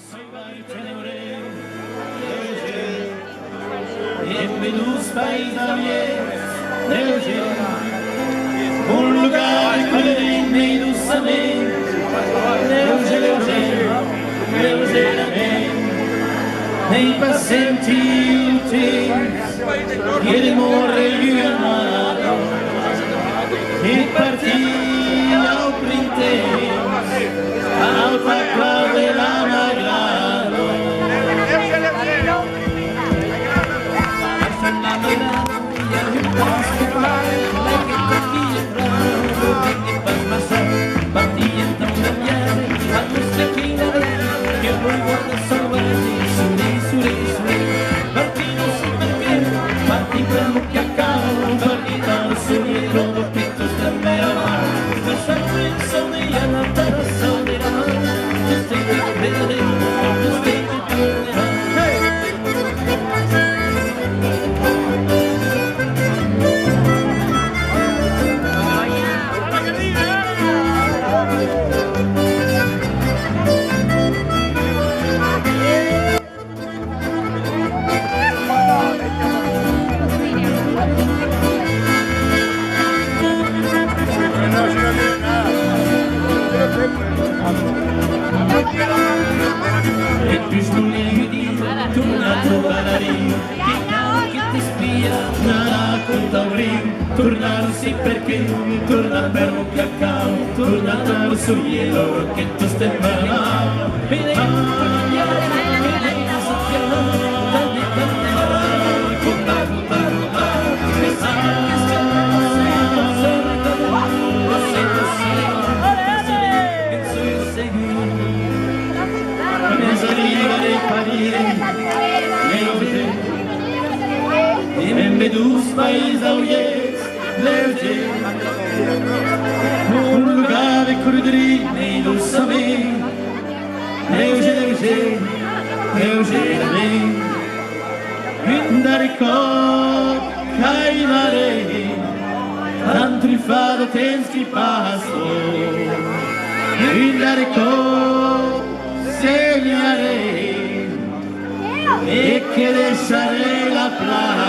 soy bartenore, in Venus país Alger, un lugar que indusamente, nei pazienti che demore il amato, e partì al printe, al pacca della magrano. Partì entrò da piede, a questa china che voi guarda salvati, suri, partì non so perché, partì per l'occhio a cavo, partì dal suriero, l'occhetto stemmerà, questa canzone è la terza della mano, che stai per vedere, che stai per tornerà. E più lunedì torna a trovare che ti spia, la racconta un ring, tornare sì perché, torna per un cacao, torna dal suriero che tu stai parlando, vedi in Medus país Alger, un lugar crudri indusamente, Leger, da ricot caimare, tanto rifado tenski pasto, da ricot segnare, e che lasciare la playa.